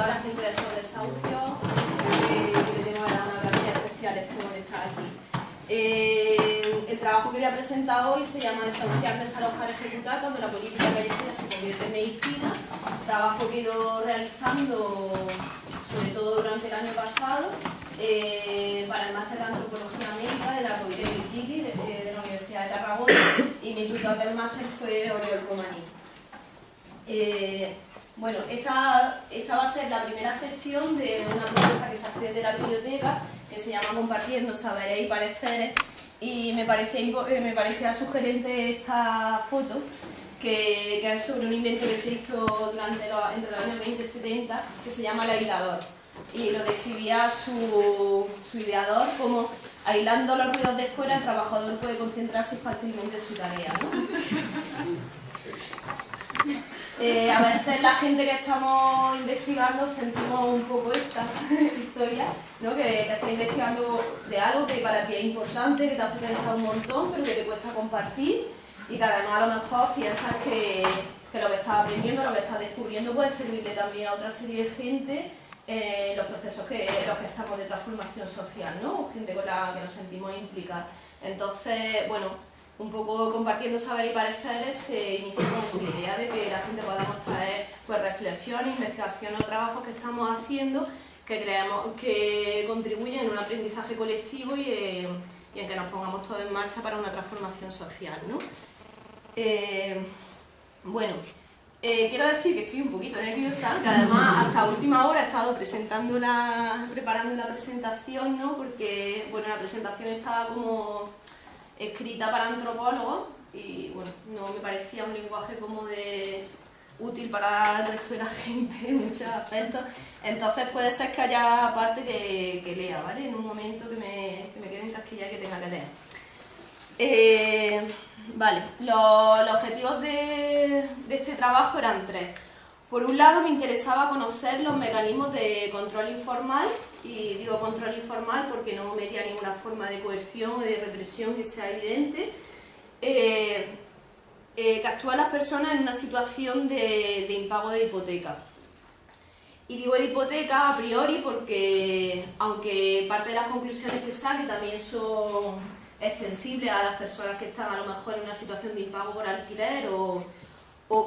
a la gente de estos desahucios, que tenemos las gracias especiales por estar aquí. El trabajo que voy a presentar hoy se llama Desahuciar, desalojar, ejecutar cuando la política callejera se convierte en medicina. Trabajo que he ido realizando sobre todo durante el año pasado para el máster de antropología médica de la Rovira y Tiki de la Universidad de Tarragona, y mi tutor del máster fue Oriol Romaní. Bueno, esta va a ser la primera sesión de una propuesta que se hace desde la biblioteca, que se llama Compartiendo Saberes y Pareceres, y me parecía sugerente esta foto, que es sobre un invento que se hizo entre los años 20 y 70, que se llama el aislador, y lo describía su ideador como: aislando los ruidos de fuera, el trabajador puede concentrarse fácilmente en su tarea, ¿no? A veces la gente que estamos investigando sentimos un poco esta historia, ¿no? Que estás investigando de algo que para ti es importante, que te hace pensar un montón, pero que te cuesta compartir, y que además a lo mejor piensas que lo que estás aprendiendo, lo que estás descubriendo puede servirle también a otra serie de gente en los procesos en los que estamos de transformación social, ¿no? Gente con la que nos sentimos implicados. Entonces, bueno, un poco Compartiendo Saber y Pareceres se inició con esa idea de que la gente podamos traer pues, reflexiones, investigaciones o trabajos que estamos haciendo que creemos que contribuyen en un aprendizaje colectivo y en que nos pongamos todos en marcha para una transformación social, ¿no? Bueno, quiero decir que estoy un poquito nerviosa, que además hasta última hora he estado preparando la presentación, ¿no? Porque bueno, la presentación estaba como escrita para antropólogos y bueno, no me parecía un lenguaje como útil para el resto de la gente en muchos aspectos. Entonces puede ser que haya parte que lea, ¿vale? En un momento que me quede encasquillada y que tenga que leer. Vale, los objetivos de este trabajo eran tres. Por un lado, me interesaba conocer los mecanismos de control informal, y digo control informal porque no medía ninguna forma de coerción o de represión que sea evidente, que actúan las personas en una situación de impago de hipoteca. Y digo de hipoteca a priori porque, aunque parte de las conclusiones que saque también son extensibles a las personas que están a lo mejor en una situación de impago por alquiler o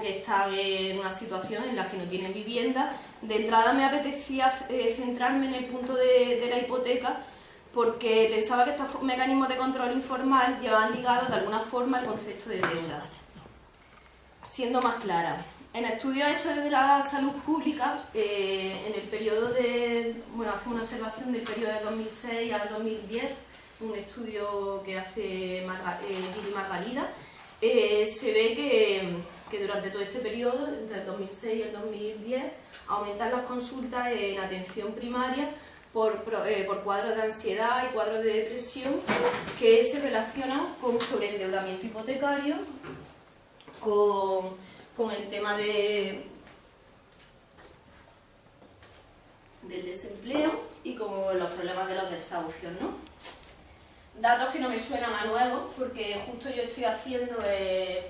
que están en una situación en la que no tienen vivienda, de entrada me apetecía centrarme en el punto de la hipoteca porque pensaba que estos mecanismos de control informal llevaban ligados de alguna forma al concepto de deuda. Siendo más clara, en estudios hechos desde la salud pública, en el periodo hace una observación del periodo de 2006 al 2010, un estudio que hace Gili Margalida, se ve que durante todo este periodo, entre el 2006 y el 2010, aumentan las consultas en atención primaria por cuadros de ansiedad y cuadros de depresión que se relacionan con sobreendeudamiento hipotecario, con el tema del desempleo y con los problemas de los desahucios, ¿no? Datos que no me suenan a nuevos, porque justo yo estoy haciendo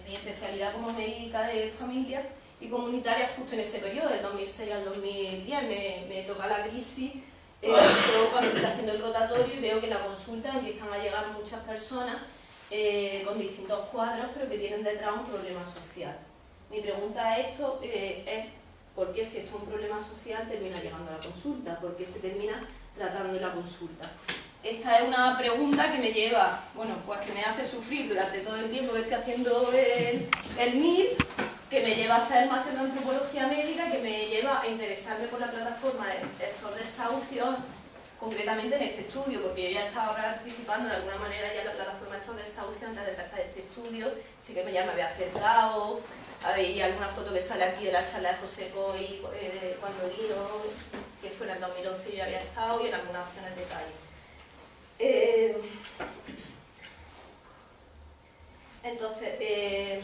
mi especialidad como médica de familia y comunitaria justo en ese periodo, del 2006 al 2010. Me toca la crisis, cuando estoy haciendo el rotatorio y veo que en la consulta empiezan a llegar muchas personas con distintos cuadros, pero que tienen detrás un problema social. Mi pregunta a esto es ¿por qué, si esto es un problema social, termina llegando a la consulta? ¿Por qué se termina tratando en la consulta? Esta es una pregunta que me lleva, pues que me hace sufrir durante todo el tiempo que estoy haciendo el MIR, que me lleva a hacer el máster de antropología médica, que me lleva a interesarme por la plataforma de estos desahucios, concretamente en este estudio, porque yo ya estaba participando de alguna manera ya en la plataforma de estos desahucios antes de empezar este estudio. Sí que ya me había acercado, había alguna foto que sale aquí de la charla de José Coy cuando vino, que fue en el 2011, yo ya había estado, y en algunas acciones de calle. Entonces,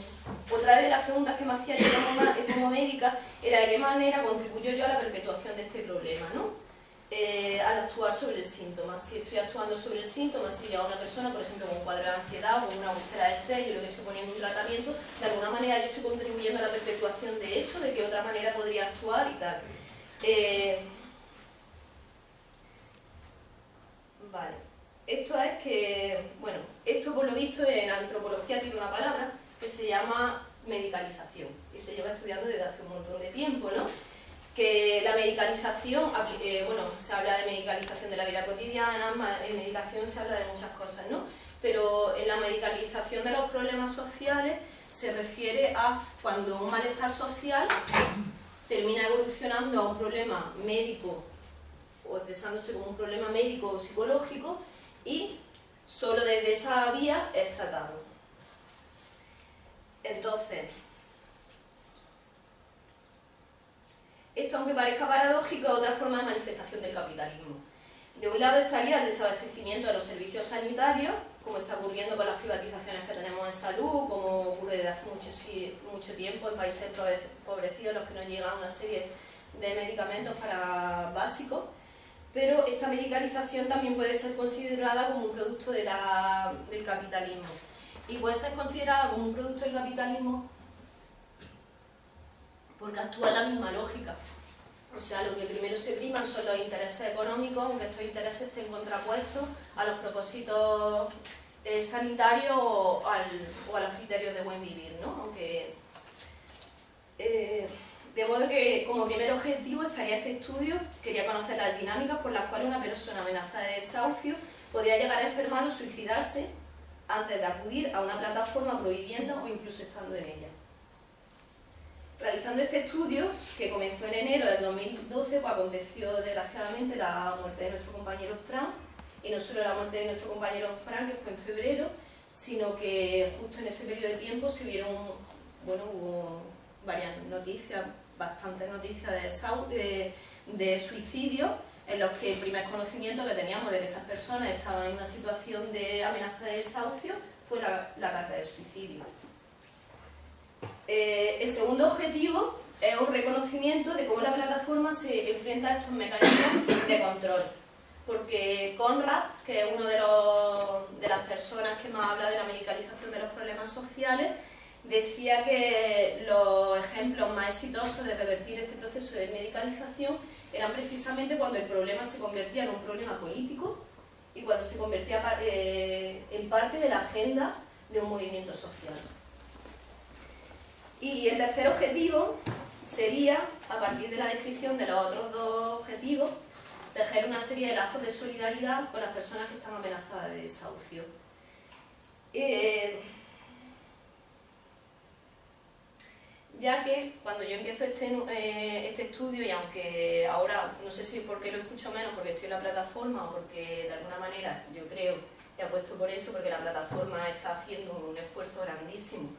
otra de las preguntas que me hacía yo como médica era de qué manera contribuyo yo a la perpetuación de este problema, ¿no? Al actuar sobre el síntoma. Si estoy actuando sobre el síntoma, si llega una persona, por ejemplo, con un cuadro de ansiedad o con una úlcera de estrés, yo lo que estoy poniendo un tratamiento, de alguna manera yo estoy contribuyendo a la perpetuación de eso, de qué otra manera podría actuar y tal. Vale, esto es que, bueno, esto por lo visto en antropología tiene una palabra que se llama medicalización y se lleva estudiando desde hace un montón de tiempo, ¿no? Que la medicalización, bueno, se habla de medicalización de la vida cotidiana, en medicación se habla de muchas cosas, ¿no? Pero en la medicalización de los problemas sociales se refiere a cuando un malestar social termina evolucionando a un problema médico o expresándose como un problema médico o psicológico y solo desde esa vía es tratado. Entonces, esto, aunque parezca paradójico, es otra forma de manifestación del capitalismo. De un lado estaría el desabastecimiento de los servicios sanitarios, como está ocurriendo con las privatizaciones que tenemos en salud, como ocurre desde hace mucho tiempo en países empobrecidos, los que no llegan a una serie de medicamentos básicos. Pero esta medicalización también puede ser considerada como un producto del capitalismo. Y puede ser considerada como un producto del capitalismo porque actúa en la misma lógica. O sea, lo que primero se priman son los intereses económicos, aunque estos intereses estén contrapuestos a los propósitos sanitarios o a los criterios de buen vivir, ¿no? Aunque, de modo que como primer objetivo estaría este estudio, quería conocer las dinámicas por las cuales una persona amenazada de desahucio podía llegar a enfermar o suicidarse antes de acudir a una plataforma prohibiendo o incluso estando en ella. Realizando este estudio, que comenzó en enero del 2012, pues aconteció desgraciadamente la muerte de nuestro compañero Fran, y no solo la muerte de nuestro compañero Fran, que fue en febrero, sino que justo en ese periodo de tiempo se vieron, bueno, hubo varias noticias, bastantes noticias de suicidios, en los que el primer conocimiento que teníamos de que esas personas estaban en una situación de amenaza de desahucio fue la carta de suicidio. El segundo objetivo es un reconocimiento de cómo la plataforma se enfrenta a estos mecanismos de control. Porque Conrad, que es uno de las personas que más habla de la medicalización de los problemas sociales, decía que los ejemplos más exitosos de revertir este proceso de medicalización eran precisamente cuando el problema se convertía en un problema político y cuando se convertía en parte de la agenda de un movimiento social. Y el tercer objetivo sería, a partir de la descripción de los otros dos objetivos, tejer una serie de lazos de solidaridad con las personas que están amenazadas de desahucio. Ya que cuando yo empiezo este estudio, y aunque ahora no sé si es porque lo escucho menos, porque estoy en la plataforma o porque de alguna manera yo creo que apuesto por eso, porque la plataforma está haciendo un esfuerzo grandísimo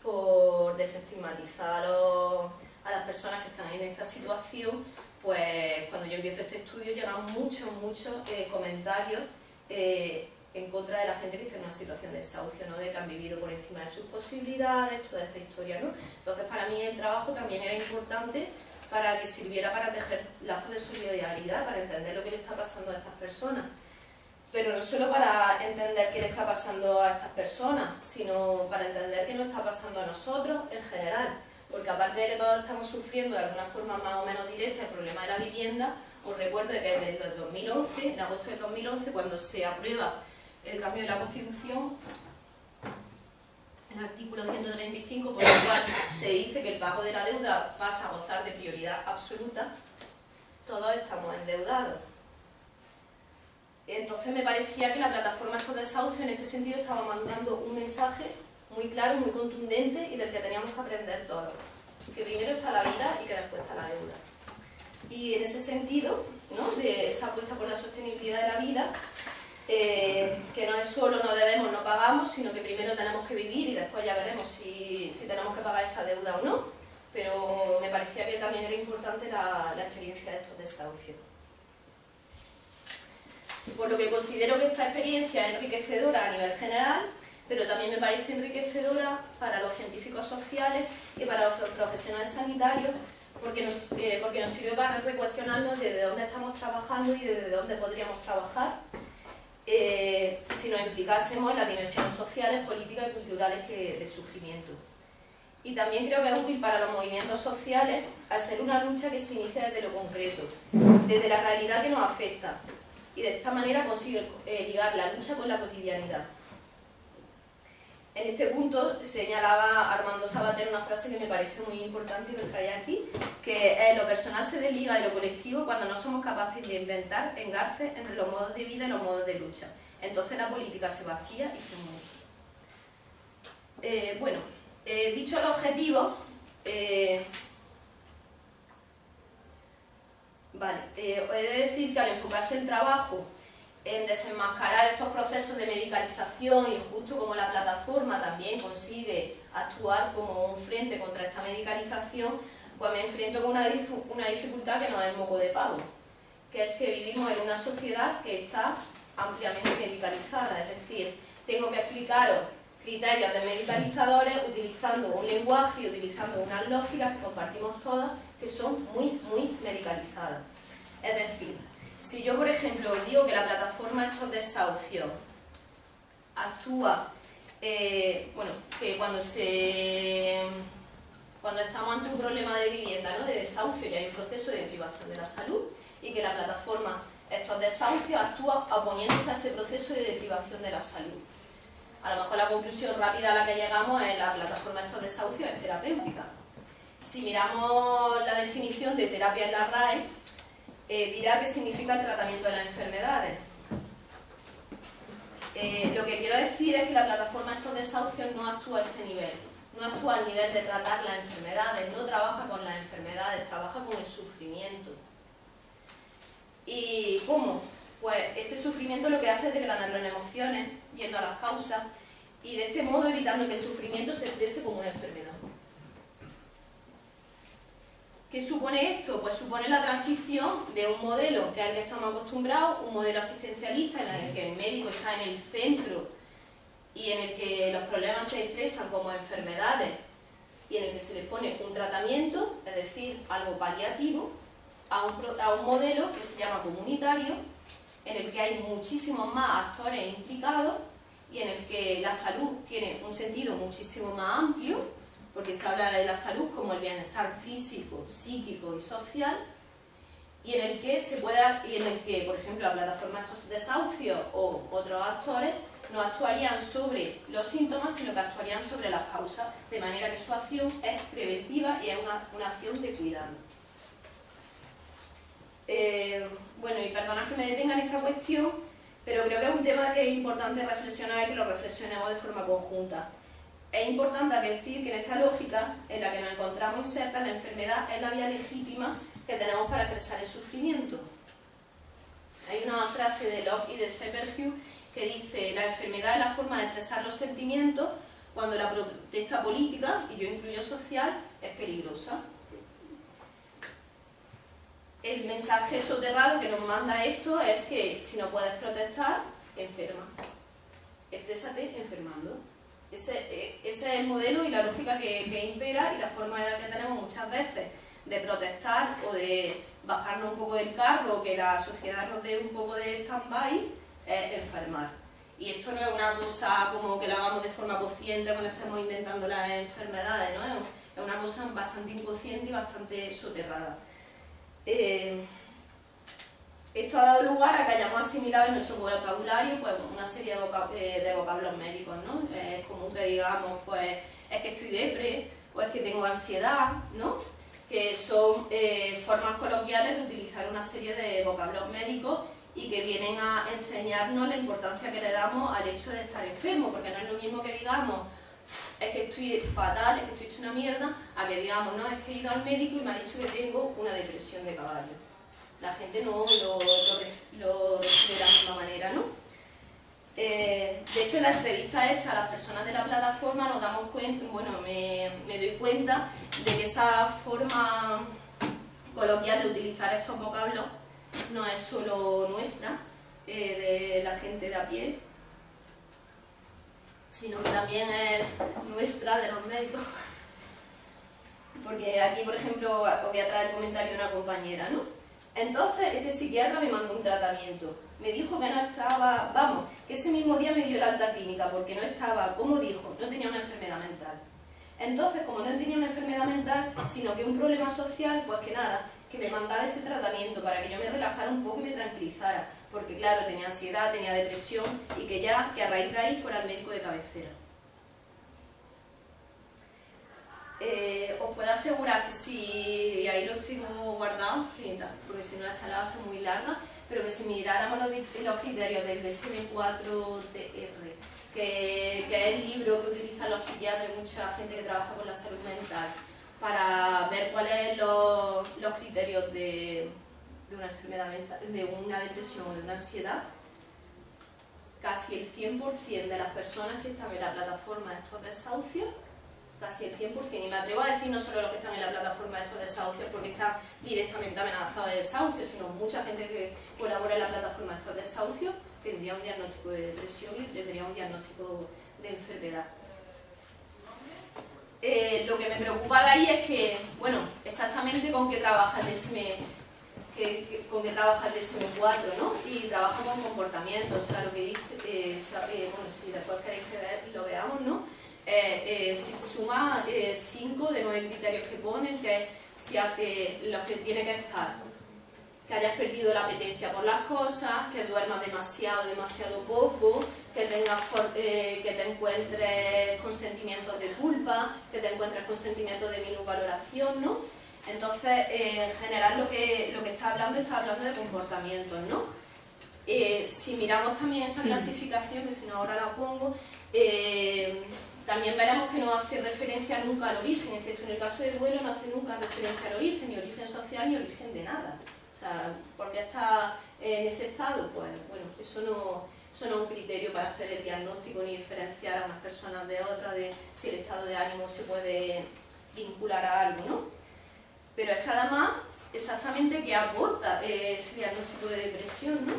por desestigmatizar a las personas que están en esta situación, pues cuando yo empiezo este estudio llegan muchos comentarios en contra de la gente que está en una situación de desahucio, ¿no? De que han vivido por encima de sus posibilidades, toda esta historia, ¿no? Entonces para mí el trabajo también era importante para que sirviera para tejer lazos de solidaridad, para entender lo que le está pasando a estas personas. Pero no solo para entender qué le está pasando a estas personas, sino para entender qué nos está pasando a nosotros en general. Porque aparte de que todos estamos sufriendo de alguna forma más o menos directa el problema de la vivienda, os recuerdo que desde el 2011, en agosto del 2011, cuando se aprueba el cambio de la Constitución, el artículo 135, por el cual se dice que el pago de la deuda pasa a gozar de prioridad absoluta, todos estamos endeudados. Entonces me parecía que la plataforma Estos Desahucios en este sentido estaba mandando un mensaje muy claro, muy contundente y del que teníamos que aprender todos. Que primero está la vida y que después está la deuda. Y en ese sentido, ¿no?, de esa apuesta por la sostenibilidad de la vida, que no es solo no debemos, no pagamos, sino que primero tenemos que vivir y después ya veremos si tenemos que pagar esa deuda o no. Pero me parecía que también era importante la experiencia de estos desahucios. Por lo que considero que esta experiencia es enriquecedora a nivel general, pero también me parece enriquecedora para los científicos sociales y para los profesionales sanitarios, porque nos sirve para recuestionarnos desde dónde estamos trabajando y desde dónde podríamos trabajar si nos implicásemos en las dimensiones sociales, políticas y culturales del sufrimiento. y también creo que es útil para los movimientos sociales al ser una lucha que se inicia desde lo concreto, desde la realidad que nos afecta, y de esta manera consigue ligar la lucha con la cotidianidad. En este punto señalaba Armando Sabater una frase que me parece muy importante y lo traía aquí, que lo personal se desliga de lo colectivo cuando no somos capaces de inventar engarces entre los modos de vida y los modos de lucha. Entonces la política se vacía y se muere. Bueno, dicho el objetivo, he de decir que al enfocarse el trabajo en desenmascarar estos procesos de medicalización y justo como la plataforma también consigue actuar como un frente contra esta medicalización, pues me enfrento con una dificultad que no es moco de pavo, que es que vivimos en una sociedad que está ampliamente medicalizada, es decir, tengo que explicaros criterios desmedicalizadores utilizando un lenguaje y utilizando unas lógicas que compartimos todas, que son muy medicalizadas. Es decir, si yo, por ejemplo, os digo que la plataforma estos desahucios actúa, que cuando estamos ante un problema de vivienda, ¿no?, de desahucio, ya hay un proceso de privación de la salud, y que la plataforma estos desahucios actúa oponiéndose a ese proceso de deprivación de la salud. A lo mejor la conclusión rápida a la que llegamos es la plataforma estos desahucios es terapéutica. Si miramos la definición de terapia en la RAE, dirá que significa el tratamiento de las enfermedades. Lo que quiero decir es que la plataforma estos desahucios no actúa a ese nivel, no actúa al nivel de tratar las enfermedades, no trabaja con las enfermedades, trabaja con el sufrimiento. ¿Y cómo? Pues este sufrimiento lo que hace es desgranarlo en emociones, yendo a las causas, y de este modo evitando que el sufrimiento se exprese como una enfermedad. ¿Qué supone esto? Pues supone la transición de un modelo que es al que estamos acostumbrados, un modelo asistencialista en el que el médico está en el centro y en el que los problemas se expresan como enfermedades y en el que se les pone un tratamiento, es decir, algo paliativo, a un modelo que se llama comunitario, en el que hay muchísimos más actores implicados y en el que la salud tiene un sentido muchísimo más amplio, porque se habla de la salud como el bienestar físico, psíquico y social, y en el que, por ejemplo, la plataforma estos desahucios o otros actores no actuarían sobre los síntomas, sino que actuarían sobre las causas, de manera que su acción es preventiva y es una acción de cuidado. Y perdonad que me detenga en esta cuestión, pero creo que es un tema que es importante reflexionar y que lo reflexionemos de forma conjunta. Es importante advertir que en esta lógica en la que nos encontramos insertas, la enfermedad es la vía legítima que tenemos para expresar el sufrimiento. Hay una frase de Locke y de Sepperhugh que dice: la enfermedad es la forma de expresar los sentimientos cuando la protesta política, y yo incluyo social, es peligrosa. El mensaje soterrado que nos manda esto es que si no puedes protestar, enferma. Exprésate enfermando. Ese es el modelo y la lógica que impera y la forma en la que tenemos muchas veces de protestar o de bajarnos un poco del carro, que la sociedad nos dé un poco de stand-by, es enfermar. Y esto no es una cosa como que lo hagamos de forma consciente cuando estemos inventando las enfermedades, ¿no? Es una cosa bastante inconsciente y bastante soterrada. Esto ha dado lugar a que hayamos asimilado en nuestro vocabulario pues, una serie de vocablos médicos, ¿no? Es común que digamos, pues, es que estoy depre, o es que tengo ansiedad, ¿no? Que son formas coloquiales de utilizar una serie de vocablos médicos y que vienen a enseñarnos la importancia que le damos al hecho de estar enfermo, porque no es lo mismo que digamos es que estoy fatal, es que estoy hecho una mierda, a que digamos, no, es que he ido al médico y me ha dicho que tengo una depresión de caballo. La gente no lo recibe de la misma manera, ¿no? De hecho, en la entrevista hecha a las personas de la plataforma nos damos cuenta, me doy cuenta de que esa forma coloquial de utilizar estos vocablos no es solo nuestra, de la gente de a pie, sino que también es nuestra, de los médicos. Porque aquí, por ejemplo, os voy a traer el comentario de una compañera, ¿no? Entonces, este psiquiatra me mandó un tratamiento. Me dijo que no estaba, que ese mismo día me dio la alta clínica, porque no estaba, como dijo, no tenía una enfermedad mental. Entonces, como no tenía una enfermedad mental, sino que un problema social, pues que nada, que me mandaba ese tratamiento para que yo me relajara un poco y me tranquilizara, porque claro, tenía ansiedad, tenía depresión, y que a raíz de ahí fuera el médico de cabecera. Os puedo asegurar que si, ahí lo tengo guardado, porque si no la charla va a ser muy larga, pero que si miráramos los criterios del DSM-4-TR, que es el libro que utilizan los psiquiatras y mucha gente que trabaja con la salud mental, para ver cuáles son los criterios de una enfermedad mental, de una depresión o de una ansiedad, casi el 100% de las personas que están en la plataforma de estos desahucios, casi el 100%, y me atrevo a decir no solo los que están en la plataforma de estos desahucios porque están directamente amenazados de desahucio, sino mucha gente que colabora en la plataforma de estos desahucios tendría un diagnóstico de depresión y tendría un diagnóstico de enfermedad. Lo que me preocupa de ahí es que, bueno, exactamente con qué trabaja el con qué trabaja el DSM-4, ¿no? Y trabaja con comportamientos, o sea, lo que dice, bueno, si después queréis que lo veamos, ¿no? Suma 5 de 9 criterios que ponen, que es los que tiene que estar: que hayas perdido la apetencia por las cosas, que duermas demasiado poco, que te encuentres con sentimientos de culpa, que te encuentres con sentimientos de minusvaloración, ¿no? Entonces, en general lo que está hablando de comportamientos, ¿no? Si miramos también esa clasificación, que si no ahora la pongo, también veremos que no hace referencia nunca al origen, es decir, en el caso de duelo no hace nunca referencia al origen, ni origen social ni origen de nada. O sea, ¿por qué está en ese estado? Pues bueno, eso no es un criterio para hacer el diagnóstico ni diferenciar a unas personas de otras, de si el estado de ánimo se puede vincular a algo, ¿no? Pero es que además, exactamente, ¿qué aporta ese diagnóstico de depresión, ¿no?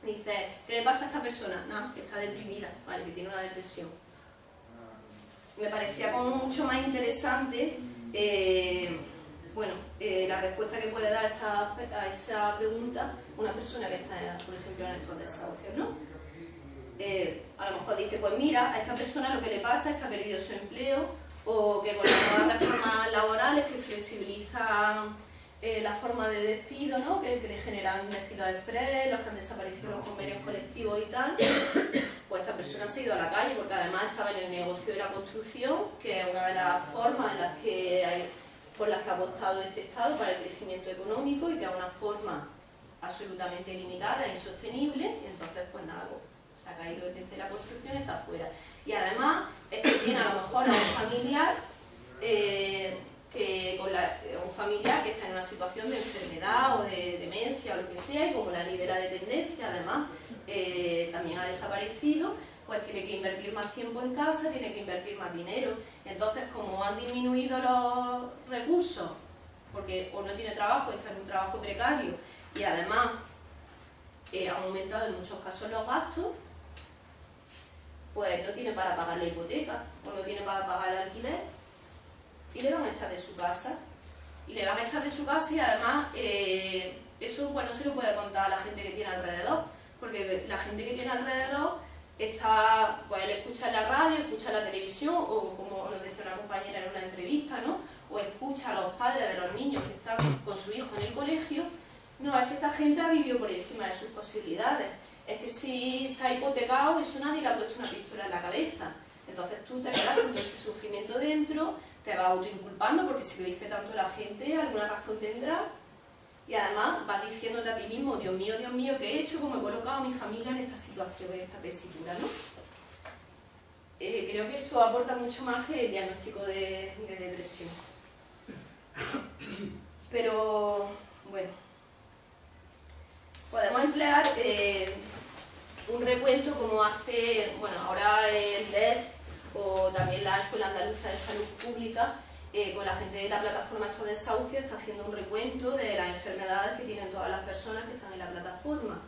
Dice, ¿qué le pasa a esta persona? Nada, que está deprimida, vale, que tiene una depresión. Me parecía como mucho más interesante, la respuesta que puede dar a esa pregunta una persona que está, por ejemplo, en estos desahucios, ¿no? A lo mejor dice, pues mira, a esta persona lo que le pasa es que ha perdido su empleo, o que con las nuevas reformas laborales que flexibilizan la forma de despido, ¿no? que le generan despidos express, los que han desaparecido los convenios colectivos y tal, pues esta persona se ha ido a la calle porque además estaba en el negocio de la construcción, que es una de las formas por las que ha apostado este Estado para el crecimiento económico, y que es una forma absolutamente limitada e insostenible, y entonces pues nada, se ha caído desde la construcción, está fuera. Y además es que tiene a lo mejor a un familiar que está en una situación de enfermedad o de demencia o lo que sea, y como la ley de la dependencia además también ha desaparecido, pues tiene que invertir más tiempo en casa, tiene que invertir más dinero. Entonces, como han disminuido los recursos, porque o no tiene trabajo, está en un trabajo precario, y además han aumentado en muchos casos los gastos, pues no tiene para pagar la hipoteca, o no tiene para pagar el alquiler, y le van a echar de su casa. Y le van a echar de su casa, y además eso pues no se lo puede contar a la gente que tiene alrededor, porque la gente que tiene alrededor está, pues él escucha en la radio, escucha en la televisión, o como nos decía una compañera en una entrevista, ¿no? O escucha a los padres de los niños que están con su hijo en el colegio. No, es que esta gente ha vivido por encima de sus posibilidades. Es que si se ha hipotecado, eso nadie le ha puesto una pistola en la cabeza. Entonces tú te quedas con ese sufrimiento dentro, te vas autoinculpando, porque si lo dice tanto la gente, alguna razón tendrá, y además vas diciéndote a ti mismo, Dios mío, ¿qué he hecho? ¿Cómo he colocado a mi familia en esta situación, en esta tesitura, ¿no? Creo que eso aporta mucho más que el diagnóstico de depresión. Pero, bueno, podemos emplear un recuento como hace, bueno, ahora el DES o también la Escuela Andaluza de Salud Pública, con la gente de la plataforma Estos Desahucios, está haciendo un recuento de las enfermedades que tienen todas las personas que están en la plataforma.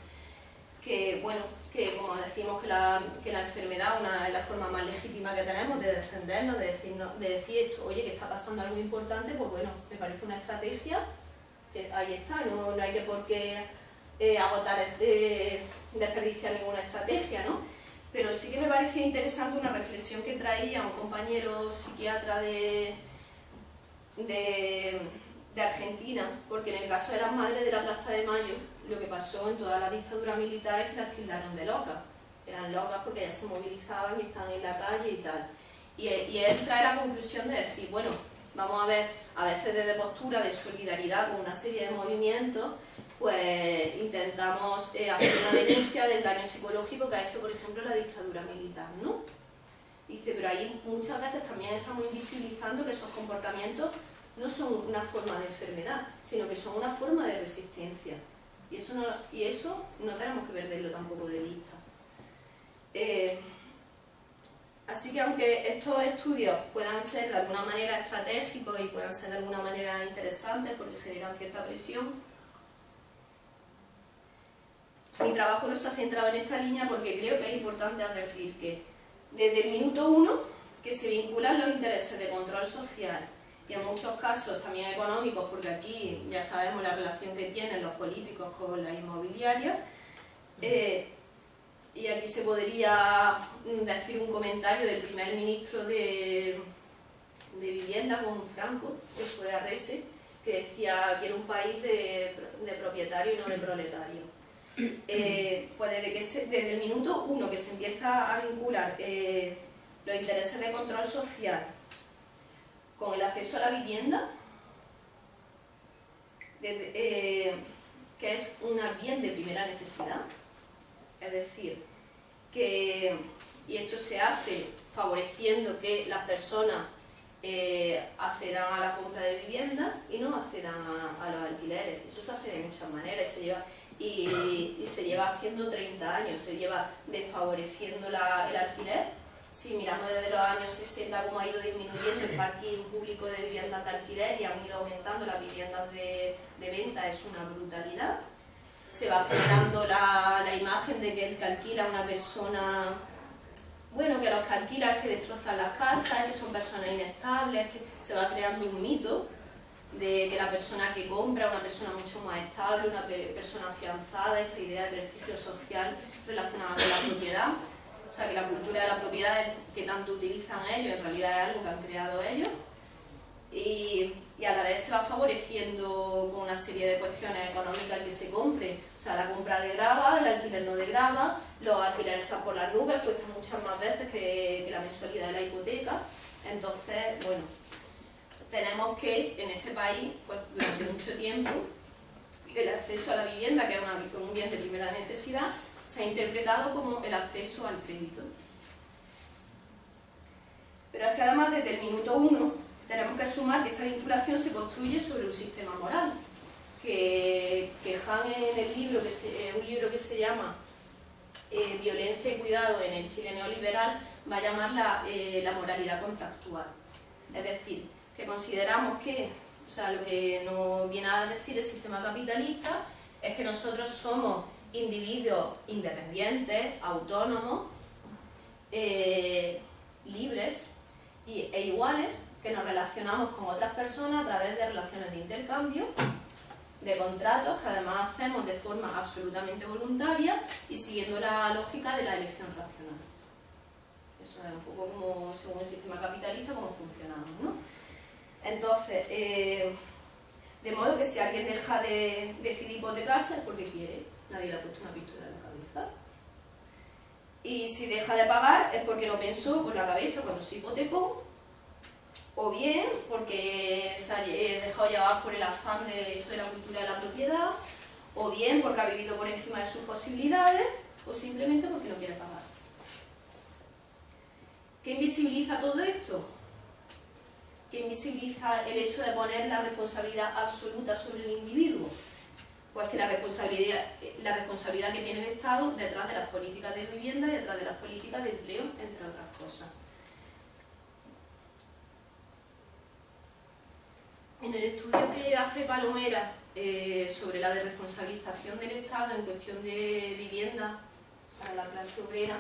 Que, bueno, que como decimos que la enfermedad es la forma más legítima que tenemos de defendernos, de decir esto, oye, que está pasando algo importante, pues bueno, me parece una estrategia, que ahí está, no hay que por qué agotar, desperdiciar ninguna estrategia, ¿no? pero sí que me parecía interesante una reflexión que traía un compañero psiquiatra de Argentina, porque en el caso de las madres de la Plaza de Mayo, lo que pasó en toda la dictadura militar es que las tildaron de locas. Eran locas porque ellas se movilizaban y estaban en la calle y tal. Y él trae la conclusión de decir, bueno, vamos a ver, a veces desde postura de solidaridad con una serie de movimientos, pues intentamos hacer una denuncia del daño psicológico que ha hecho, por ejemplo, la dictadura militar, ¿no? Dice, pero ahí muchas veces también estamos invisibilizando que esos comportamientos no son una forma de enfermedad, sino que son una forma de resistencia. Y eso no tenemos que perderlo tampoco de vista. Así que aunque estos estudios puedan ser de alguna manera estratégicos y puedan ser de alguna manera interesantes porque generan cierta presión, mi trabajo no se ha centrado en esta línea porque creo que es importante advertir que desde el minuto 1 que se vinculan los intereses de control social y en muchos casos también económicos, porque aquí ya sabemos la relación que tienen los políticos con la inmobiliaria, y aquí se podría decir un comentario del primer ministro de Vivienda, con Franco, que fue Arrese, que decía que era un país de propietarios y no de proletarios. Pues desde el minuto 1 que se empieza a vincular los intereses de control social con el acceso a la vivienda, que es un bien de primera necesidad, es decir, y esto se hace favoreciendo que las personas accedan a la compra de vivienda y no accedan a los alquileres. Eso se hace de muchas maneras y se lleva haciendo 30 años, se lleva desfavoreciendo el alquiler. Si miramos desde los años 60 cómo ha ido disminuyendo el parking público de viviendas de alquiler y han ido aumentando las viviendas de venta, es una brutalidad. Se va generando la imagen de que el que alquila a una persona, bueno, que los que alquilan es que destrozan las casas, que son personas inestables, que se va creando un mito de que la persona que compra es una persona mucho más estable, una persona afianzada, esta idea de prestigio social relacionada con la propiedad. O sea, que la cultura de la propiedad que tanto utilizan ellos, en realidad es algo que han creado ellos. Y a la vez se va favoreciendo con una serie de cuestiones económicas el que se compre. O sea, la compra degrada, el alquiler no degrada, los alquileres están por las nubes, cuestan muchas más veces que la mensualidad de la hipoteca. Entonces, bueno, tenemos que en este país, pues durante mucho tiempo, el acceso a la vivienda, que es un bien de primera necesidad, se ha interpretado como el acceso al crédito. Pero es que además desde el minuto 1 tenemos que sumar que esta vinculación se construye sobre un sistema moral, que Han en el libro, un libro que se llama Violencia y cuidado en el Chile neoliberal, va a llamar la moralidad contractual. Es decir, que consideramos que, o sea, lo que nos viene a decir el sistema capitalista es que nosotros somos individuos independientes, autónomos, libres e iguales, que nos relacionamos con otras personas a través de relaciones de intercambio, de contratos que además hacemos de forma absolutamente voluntaria y siguiendo la lógica de la elección racional. Eso es un poco como, según el sistema capitalista, cómo funcionamos, ¿no? Entonces, de modo que si alguien deja de decidir hipotecarse es porque quiere, nadie le ha puesto una pistola en la cabeza. Y si deja de pagar es porque lo pensó con la cabeza cuando se hipotecó, o bien porque se ha dejado llevar por el afán de esto de la cultura de la propiedad, o bien porque ha vivido por encima de sus posibilidades, o simplemente porque no quiere pagar. ¿Qué invisibiliza todo esto? ¿Qué invisibiliza el hecho de poner la responsabilidad absoluta sobre el individuo? Pues que la responsabilidad que tiene el Estado detrás de las políticas de vivienda y detrás de las políticas de empleo, entre otras cosas. En el estudio que hace Palomera sobre la desresponsabilización del Estado en cuestión de vivienda para la clase obrera,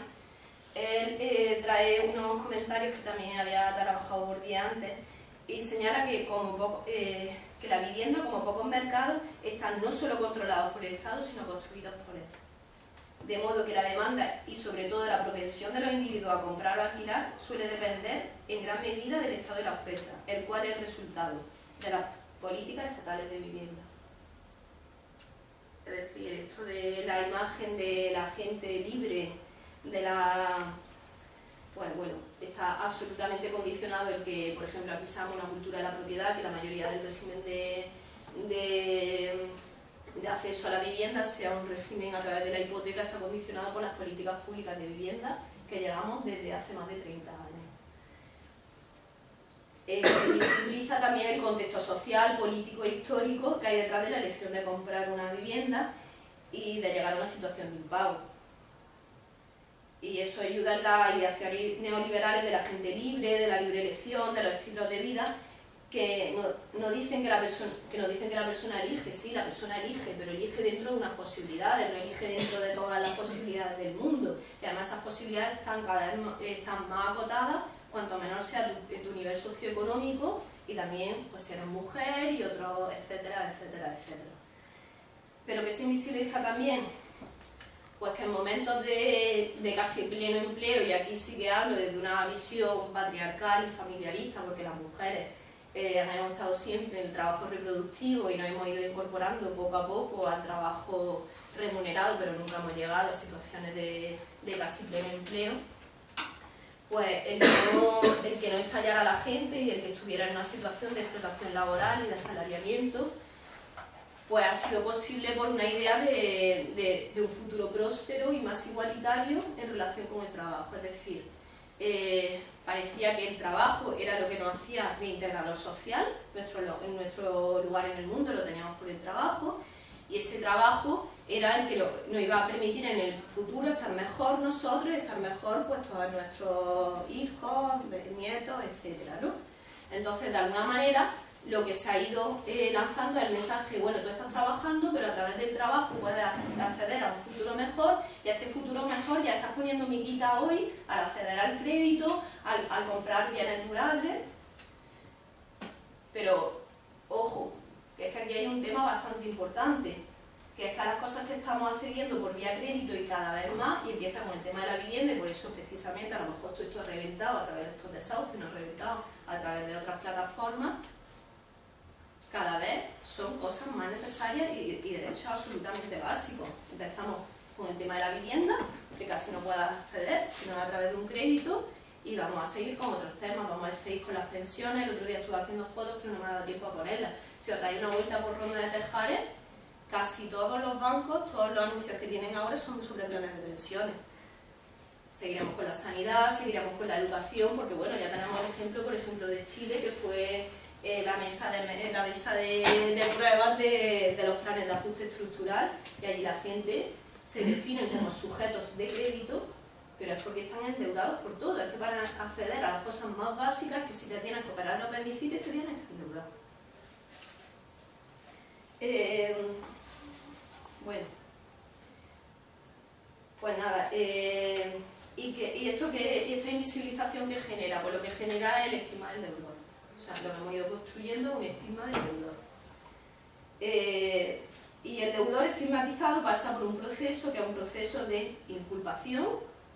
él trae unos comentarios que también había trabajado Bordi antes y señala que, que la vivienda, como pocos mercados, están no solo controlados por el Estado, sino construidos por él. de modo que la demanda y sobre todo la propensión de los individuos a comprar o alquilar suele depender en gran medida del estado de la oferta, el cual es el resultado de las políticas estatales de vivienda. Es decir, esto de la imagen de la gente libre, de la... Bueno, está absolutamente condicionado el que, por ejemplo, aquí se llama una cultura de la propiedad, que la mayoría del régimen de acceso a la vivienda sea un régimen a través de la hipoteca, está condicionado por las políticas públicas de vivienda que llevamos desde hace más de 30 años. Se visibiliza también el contexto social, político e histórico que hay detrás de la elección de comprar una vivienda y de llegar a una situación de impago. Y eso ayuda en las ideaciones neoliberales de la gente libre, de la libre elección, de los estilos de vida, que no dicen que la persona elige. Sí, la persona elige, pero elige dentro de unas posibilidades, no elige dentro de todas las posibilidades del mundo. Y además esas posibilidades están más acotadas cuanto menor sea tu nivel socioeconómico y también pues, si eres mujer y otros, etcétera, etcétera, etcétera. Pero que se invisibiliza también, pues que en momentos de casi pleno empleo, y aquí sí que hablo desde una visión patriarcal y familiarista, porque las mujeres hemos estado siempre en el trabajo reproductivo y nos hemos ido incorporando poco a poco al trabajo remunerado, pero nunca hemos llegado a situaciones de casi pleno empleo, pues el que no estallara la gente y el que estuviera en una situación de explotación laboral y de asalariamiento, pues ha sido posible por una idea de un futuro próspero y más igualitario en relación con el trabajo. Es decir, parecía que el trabajo era lo que nos hacía de integrador social, nuestro lugar en el mundo lo teníamos por el trabajo, y ese trabajo era el que nos iba a permitir en el futuro estar mejor nosotros, estar mejor pues todos nuestros hijos, nietos, etcétera, ¿no? Entonces, de alguna manera, lo que se ha ido lanzando es el mensaje, bueno, tú estás trabajando, pero a través del trabajo puedes acceder a un futuro mejor, y a ese futuro mejor ya estás poniendo miquita hoy al acceder al crédito, al comprar bienes durables. Pero, ojo, que es que aquí hay un tema bastante importante, que es que a las cosas que estamos accediendo por vía crédito y cada vez más, y empieza con el tema de la vivienda, y por eso precisamente a lo mejor todo esto es reventado a través de estos desahucios, no es reventado a través de otras plataformas, cada vez son cosas más necesarias y derechos absolutamente básicos. Empezamos con el tema de la vivienda, que casi no puedas acceder, sino a través de un crédito, y vamos a seguir con otros temas, vamos a seguir con las pensiones. El otro día estuve haciendo fotos, pero no me ha dado tiempo a ponerlas. Si os dais una vuelta por Ronda de Tejares, casi todos los bancos, todos los anuncios que tienen ahora son sobre planes de pensiones. Seguiremos con la sanidad, seguiremos con la educación, porque bueno, ya tenemos el ejemplo, por ejemplo, de Chile, que fue la mesa de pruebas de los planes de ajuste estructural, y allí la gente se define como sujetos de crédito, pero es porque están endeudados por todo. Es que para acceder a las cosas más básicas, que si te tienes que operar de apendicitis, te tienes que endeudar. Bueno, pues nada, y esta invisibilización que genera, pues lo que genera es el estigma del deudor. O sea, lo que hemos ido construyendo es un estigma del deudor. Y el deudor estigmatizado pasa por un proceso que es un proceso de inculpación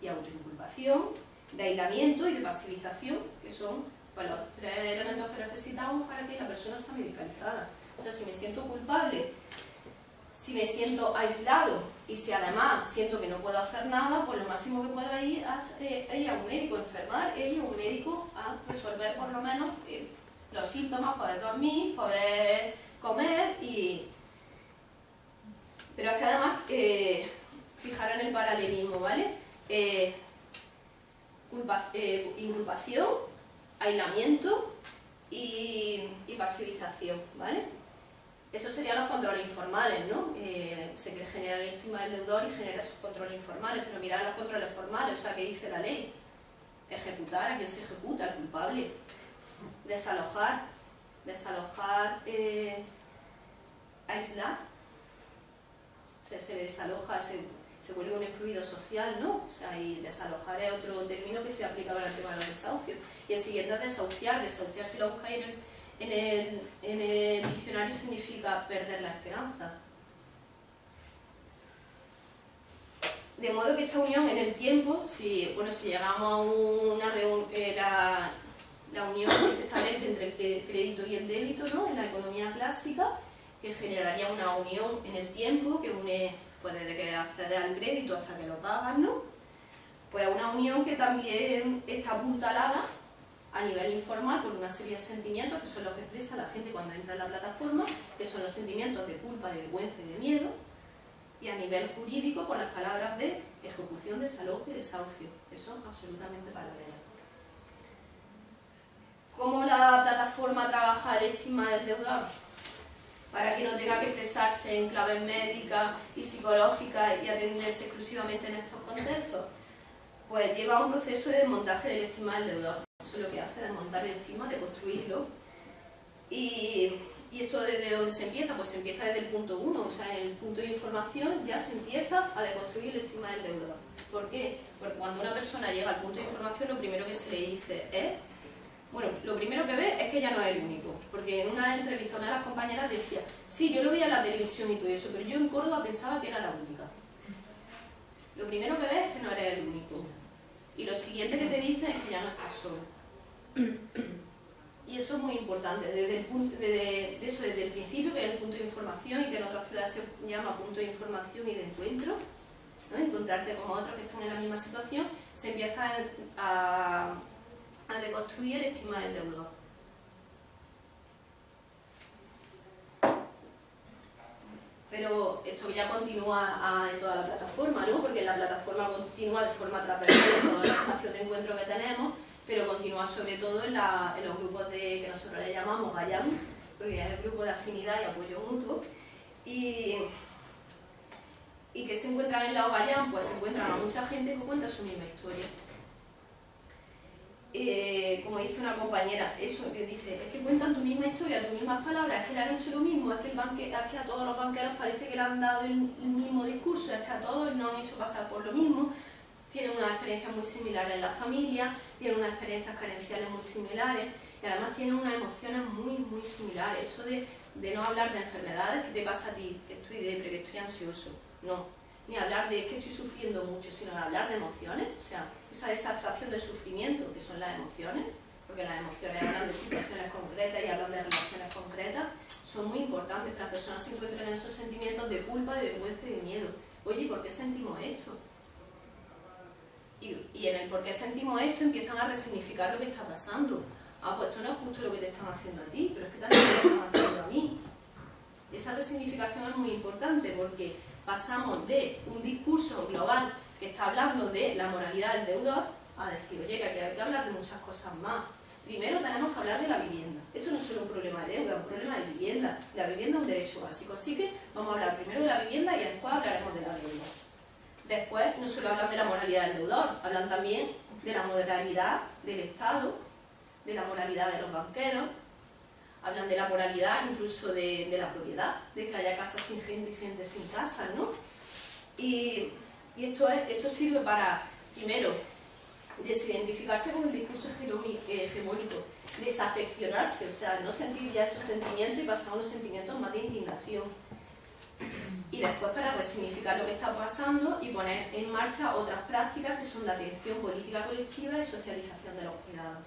y autoinculpación, de aislamiento y de pasivización, que son pues, los tres elementos que necesitamos para que la persona sea medicalizada. O sea, si me siento culpable, si me siento aislado y si además siento que no puedo hacer nada, pues lo máximo que puedo ir a un médico, enfermar, ir a un médico a resolver por lo menos los síntomas, poder dormir, poder comer y... Pero es que además, fijaros en el paralelismo, ¿vale? Inculpación, aislamiento y pasivización, ¿vale? Esos serían los controles informales, ¿no? Se genera el estigma del deudor y genera esos controles informales, pero mirad los controles formales, o sea, ¿qué dice la ley? Ejecutar, ¿a quién se ejecuta? El culpable. Desalojar, aislar, se desaloja, se vuelve un excluido social, ¿no? O sea, y desalojar es otro término que se aplica para el tema de los desahucios. Y el siguiente es desahuciar. Desahuciar, si lo buscáis en el diccionario, significa perder la esperanza. De modo que esta unión en el tiempo, si llegamos a una reunión, la unión que se establece entre el crédito y el débito, ¿no?, en la economía clásica, que generaría una unión en el tiempo que une, pues, desde que accedes al crédito hasta que lo pagas, ¿no? Pues una unión que también está apuntalada a nivel informal por una serie de sentimientos que son los que expresa la gente cuando entra en la plataforma, que son los sentimientos de culpa, de vergüenza y de miedo, y a nivel jurídico por las palabras de ejecución, desalojo y desahucio, que son absolutamente paralelas. ¿Cómo la plataforma trabaja el estigma del deudor? Para que no tenga que expresarse en claves médicas y psicológicas y atenderse exclusivamente en estos contextos. Pues lleva un proceso de desmontaje del estigma del deudor. Eso es lo que hace, desmontar el estigma, de construirlo. Y esto desde dónde se empieza, pues se empieza desde el punto 1, o sea, en el punto de información ya se empieza a deconstruir el estigma del deudor. ¿Por qué? Porque cuando una persona llega al punto de información, lo primero que se le dice es, bueno, lo primero que ve es que ya no es el único, porque en una entrevista una de las compañeras decía, sí, yo lo veía en la televisión y todo eso, pero yo en Córdoba pensaba que era la única. Lo primero que ves es que no eres el único. Y lo siguiente que te dicen es que ya no estás solo. Y eso es muy importante, desde el principio, que es el punto de información y que en otras ciudades se llama punto de información y de encuentro, ¿no? Encontrarte con otros que están en la misma situación, se empieza a deconstruir el estigma del deudor. Pero esto ya continúa en toda la plataforma, ¿no? Porque la plataforma continúa de forma transversal en todos los espacios de encuentro que tenemos, pero continúa sobre todo en los grupos que nosotros le llamamos GAYAM, porque es el grupo de afinidad y apoyo mutuo. Y que se encuentran en la GAYAM, pues se encuentran a mucha gente que cuenta su misma historia. Como dice una compañera, eso que dice, es que cuentan tu misma historia, tus mismas palabras, es que le han hecho lo mismo, es que a todos los banqueros parece que le han dado el mismo discurso, es que a todos nos han hecho pasar por lo mismo, tienen unas experiencias muy similares en la familia, tienen unas experiencias carenciales muy similares y además tienen unas emociones muy, muy similares. Eso de no hablar de enfermedades, ¿qué te pasa a ti? Que estoy depre, que estoy ansioso, no. Ni hablar de que estoy sufriendo mucho, sino de hablar de emociones, o sea, esa desabstracción del sufrimiento, que son las emociones, porque las emociones hablan de situaciones concretas y hablan de relaciones concretas, son muy importantes que las personas se encuentren en esos sentimientos de culpa, de vergüenza y de miedo. Oye, ¿por qué sentimos esto? Y en el por qué sentimos esto empiezan a resignificar lo que está pasando. Ah, pues esto no es justo lo que te están haciendo a ti, pero es que también me lo están haciendo a mí. Esa resignificación es muy importante porque pasamos de un discurso global que está hablando de la moralidad del deudor a decir, oye, que aquí hay que hablar de muchas cosas más. Primero tenemos que hablar de la vivienda. Esto no es solo un problema de deuda, es un problema de vivienda. La vivienda es un derecho básico, así que vamos a hablar primero de la vivienda y después hablaremos de la deuda. Después no solo hablan de la moralidad del deudor, hablan también de la moralidad del Estado, de la moralidad de los banqueros, hablan de la moralidad incluso de la propiedad, de que haya casas sin gente y gente sin casas, ¿no? Y esto sirve para, primero, desidentificarse con el discurso hegemónico, desafeccionarse, o sea, no sentir ya esos sentimientos y pasar a unos sentimientos más de indignación. Y después para resignificar lo que está pasando y poner en marcha otras prácticas que son la atención política colectiva y socialización de los cuidados.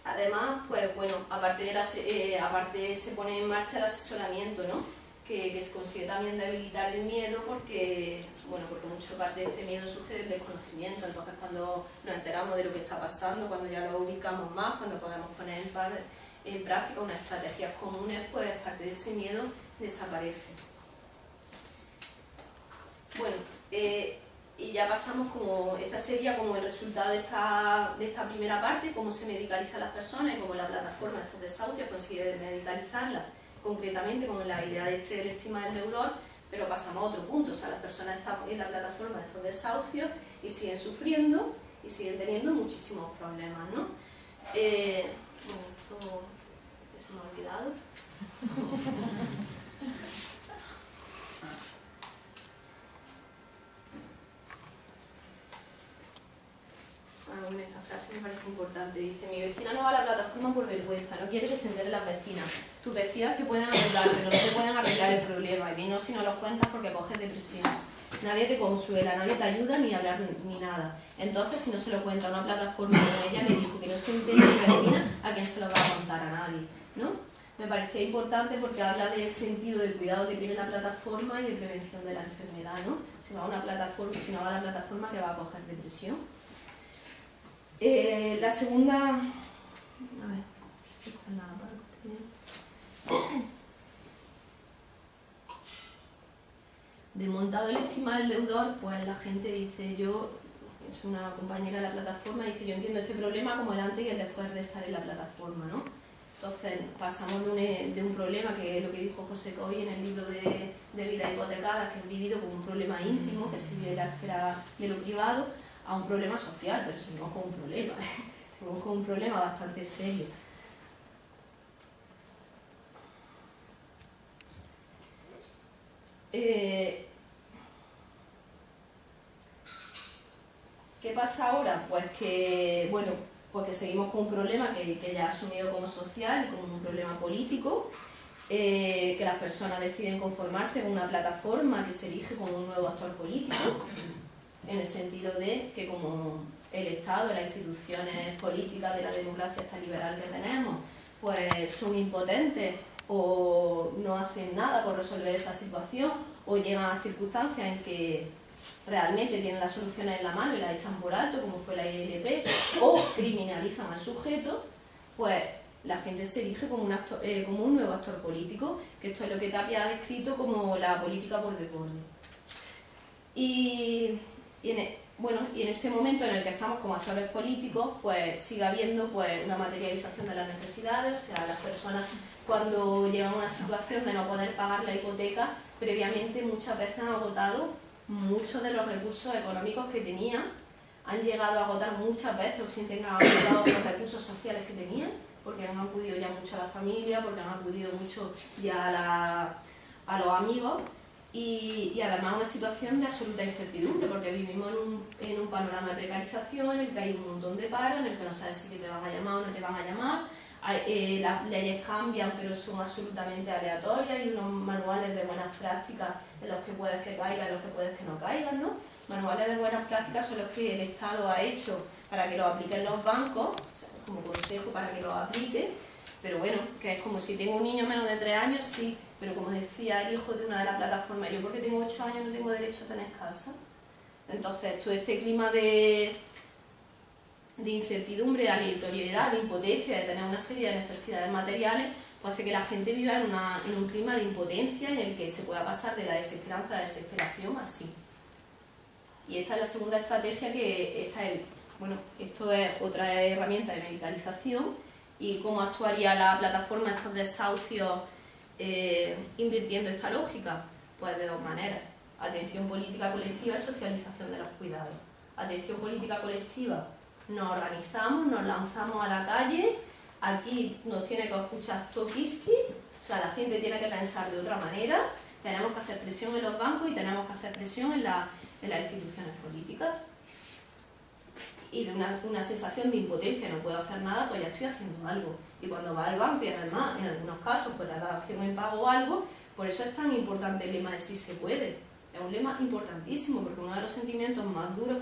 Además, pues bueno, aparte se pone en marcha el asesoramiento, ¿no? Que se consigue también debilitar el miedo porque mucha parte de este miedo surge del desconocimiento. Entonces, cuando nos enteramos de lo que está pasando, cuando ya lo ubicamos más, cuando podemos poner en práctica unas estrategias comunes, pues parte de ese miedo desaparece. Bueno, y ya pasamos esta sería como el resultado de esta primera parte, cómo se medicaliza a las personas y cómo la plataforma estos desahucios consigue medicalizarlas concretamente con la idea del estigma del deudor, pero pasamos a otro punto, o sea, las personas están en la plataforma de estos desahucios y siguen sufriendo y siguen teniendo muchísimos problemas, ¿no? Bueno, esto que se me ha olvidado. Aún está frase me parece importante. Dice, mi vecina no va a la plataforma por vergüenza, no quiere que se enteren las vecinas. Tus vecinas te pueden ayudar, pero no te pueden arreglar el problema. Y menos si no los cuentas porque coges depresión. Nadie te consuela, nadie te ayuda ni a hablar ni nada. Entonces, si no se lo cuenta a una plataforma como ella me dijo que no se entere mi vecina, ¿a quién se lo va a contar? A nadie, ¿no? Me parecía importante porque habla del sentido de cuidado que tiene la plataforma y de prevención de la enfermedad, ¿no? Si va a una plataforma, si no va a la plataforma, que va a coger depresión. La segunda... A ver, esta es la parte... Desmontado el estima del deudor, pues la gente dice, es una compañera de la plataforma, dice, yo entiendo este problema como el antes y el después de estar en la plataforma, ¿no? Entonces pasamos de un problema, que es lo que dijo José Coy en el libro de Vida hipotecada, que es vivido como un problema íntimo, que se vive en la esfera de lo privado, a un problema social, pero seguimos con un problema, seguimos con un problema bastante serio. ¿Qué pasa ahora? Pues que, bueno, porque seguimos con un problema que ya ha asumido como social y como un problema político, que las personas deciden conformarse con una plataforma que se erige como un nuevo actor político, en el sentido de que como el Estado, las instituciones políticas de la democracia esta liberal que tenemos, pues son impotentes o no hacen nada por resolver esta situación, o llegan a circunstancias en que realmente tienen las soluciones en la mano y las echan por alto, como fue la ILP, o criminalizan al sujeto, pues la gente se erige como un nuevo actor político, que esto es lo que Tapia ha descrito como la política por desborde. Y en este momento en el que estamos como actores políticos, pues sigue habiendo pues una materialización de las necesidades, o sea, las personas cuando llegan a una situación de no poder pagar la hipoteca, previamente muchas veces han agotado muchos de los recursos económicos que tenían, han llegado a agotar muchas veces o sienten que han agotado los recursos sociales que tenían, porque han acudido ya mucho a la familia, porque han acudido mucho ya a los amigos, y además una situación de absoluta incertidumbre, porque vivimos en un panorama de precarización en el que hay un montón de paros, en el que no sabes si te van a llamar o no te van a llamar. Las leyes cambian, pero son absolutamente aleatorias, y unos manuales de buenas prácticas en los que puedes que caigan, en los que puedes que no caigan, ¿no? Manuales de buenas prácticas son los que el Estado ha hecho para que los apliquen los bancos, o sea, como consejo para que los aplique, pero bueno, que es como si tengo un niño menos de 3 años, sí, pero como decía el hijo de una de las plataformas, yo porque tengo 8 años no tengo derecho a tener casa. Entonces, todo este clima de incertidumbre, de aleatoriedad, de impotencia, de tener una serie de necesidades materiales, pues hace que la gente viva en un clima de impotencia en el que se pueda pasar de la desesperanza a la desesperación así. Y esta es la segunda estrategia, esto es otra herramienta de medicalización, y cómo actuaría la plataforma estos desahucios invirtiendo esta lógica. Pues de dos maneras: atención política colectiva y socialización de los cuidados. Atención política colectiva: nos organizamos, nos lanzamos a la calle, aquí nos tiene que escuchar Tokiski, o sea, la gente tiene que pensar de otra manera, tenemos que hacer presión en los bancos y tenemos que hacer presión en las instituciones políticas. Y de una sensación de impotencia, no puedo hacer nada, pues ya estoy haciendo algo. Y cuando va al banco, y además en algunos casos pues la dación en pago o algo, por eso es tan importante el lema de sí se puede. Es un lema importantísimo, porque uno de los sentimientos más duros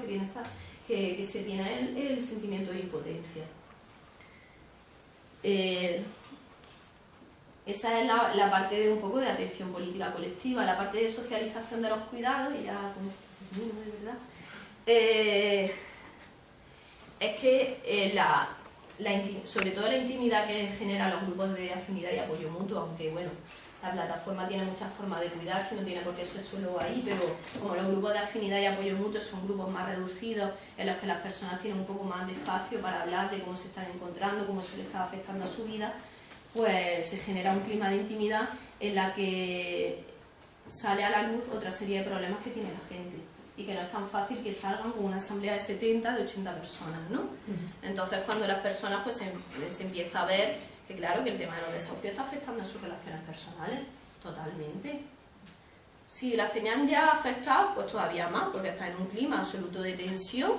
que se tiene es el sentimiento de impotencia. Esa es la parte de un poco de atención política colectiva. La parte de socialización de los cuidados, y ya con esto termino de verdad, es que sobre todo la intimidad que generan los grupos de afinidad y apoyo mutuo, aunque bueno, la plataforma tiene muchas formas de cuidarse, no tiene por qué ser solo ahí, pero como los grupos de afinidad y apoyo mutuo son grupos más reducidos, en los que las personas tienen un poco más de espacio para hablar de cómo se están encontrando, cómo se les está afectando a su vida, pues se genera un clima de intimidad en la que sale a la luz otra serie de problemas que tiene la gente, y que no es tan fácil que salgan con una asamblea de 70, de 80 personas, ¿no? Entonces, cuando las personas pues se empieza a ver que claro, que el tema de los desahucios está afectando a sus relaciones personales, totalmente. Si las tenían ya afectadas, pues todavía más, porque están en un clima absoluto de tensión,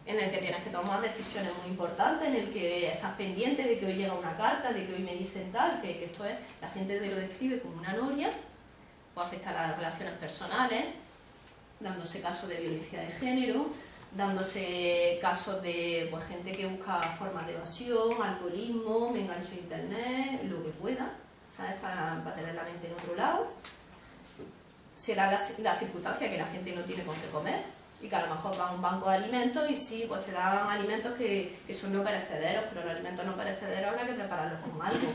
en el que tienes que tomar decisiones muy importantes, en el que estás pendiente de que hoy llega una carta, de que hoy me dicen tal, que esto es, la gente te lo describe como una noria, puede afectar a las relaciones personales, dándose casos de violencia de género, dándose casos de pues, gente que busca formas de evasión, alcoholismo, me engancho a internet, lo que pueda, ¿sabes? Para tener la mente en otro lado. Se da la circunstancia que la gente no tiene con qué comer y que a lo mejor va a un banco de alimentos y sí, pues te dan alimentos que son no perecederos, pero los alimentos no perecederos habrá que prepararlos con algo.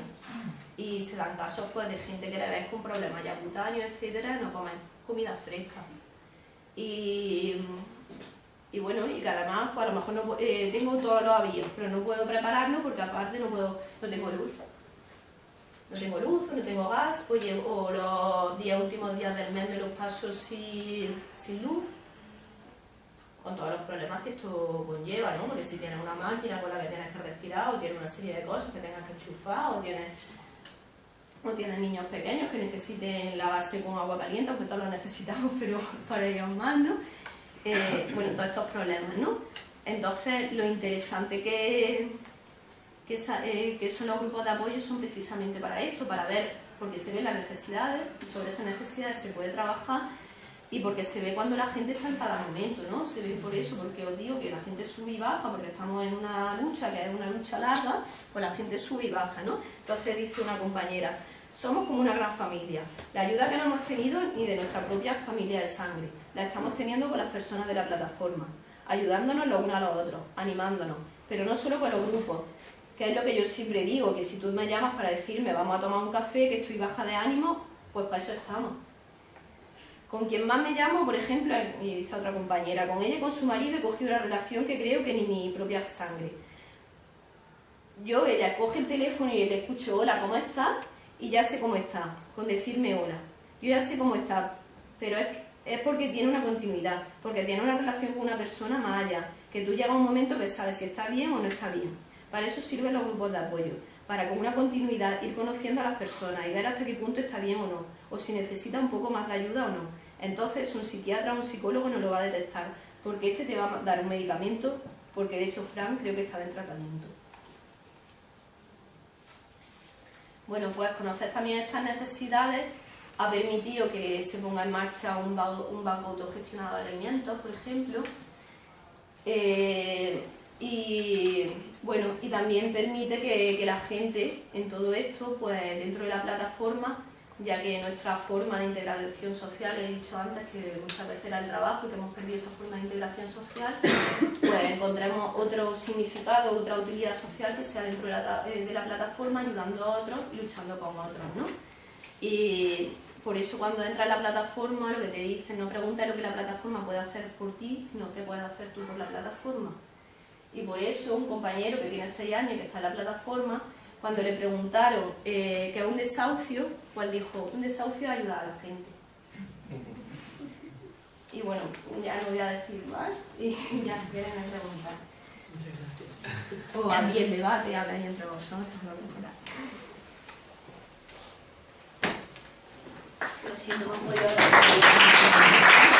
Y se dan casos pues, de gente que le ves con problemas ya cutáneos, etcétera, no comen comida fresca. Y bueno, y que además pues a lo mejor no, tengo todos los avíos, pero no puedo prepararlo porque aparte no tengo luz. No tengo luz, no tengo gas, o los 10 últimos días del mes me los paso sin luz, con todos los problemas que esto conlleva, ¿no? Porque si tienes una máquina con la que tienes que respirar, o tienes una serie de cosas que tengas que enchufar, o tienes niños pequeños que necesiten lavarse con agua caliente, aunque todos lo necesitamos, pero para ellos más, ¿no? Bueno, todos estos problemas, ¿no? Entonces, lo interesante que son los grupos de apoyo son precisamente para esto, para ver, porque se ven las necesidades y sobre esas necesidades se puede trabajar y porque se ve cuando la gente está en cada momento, ¿no? Se ve por eso, porque os digo que la gente sube y baja, porque estamos en una lucha, que es una lucha larga, pues la gente sube y baja, ¿no? Entonces dice una compañera, somos como una gran familia. La ayuda que no hemos tenido ni de nuestra propia familia de sangre, la estamos teniendo con las personas de la plataforma, ayudándonos los unos a los otros, animándonos, pero no solo con los grupos, que es lo que yo siempre digo, que si tú me llamas para decirme vamos a tomar un café, que estoy baja de ánimo, pues para eso estamos. Con quien más me llamo, por ejemplo, y dice otra compañera, con ella y con su marido he cogido una relación que creo que ni mi propia sangre. Ella coge el teléfono y le escucho, hola, ¿cómo estás? Y ya sé cómo está, con decirme hola. Yo ya sé cómo está, pero es porque tiene una continuidad, porque tiene una relación con una persona más allá, que tú llegas a un momento que sabes si está bien o no está bien. Para eso sirven los grupos de apoyo, para con una continuidad ir conociendo a las personas y ver hasta qué punto está bien o no, o si necesita un poco más de ayuda o no. Entonces un psiquiatra o un psicólogo no lo va a detectar, porque te va a dar un medicamento, porque de hecho Fran creo que estaba en tratamiento. Bueno, pues conocer también estas necesidades ha permitido que se ponga en marcha un banco autogestionado de alimentos, por ejemplo, y bueno, y también permite que la gente en todo esto, pues dentro de la plataforma, ya que nuestra forma de integración social, he dicho antes que muchas veces era el trabajo y que hemos perdido esa forma de integración social, pues encontremos otro significado, otra utilidad social que sea dentro de la plataforma, ayudando a otros y luchando con otros, ¿no? Y por eso cuando entras en la plataforma lo que te dicen, no preguntes lo que la plataforma puede hacer por ti, sino qué puedes hacer tú por la plataforma. Y por eso un compañero que tiene 6 años y que está en la plataforma, cuando le preguntaron qué es un desahucio, pues dijo, un desahucio es ayudar a la gente. Y bueno, ya no voy a decir más y ya si quieren me preguntan. Muchas gracias. O abrir el debate, habláis entre vosotros. Lo siento, no he podido hablar.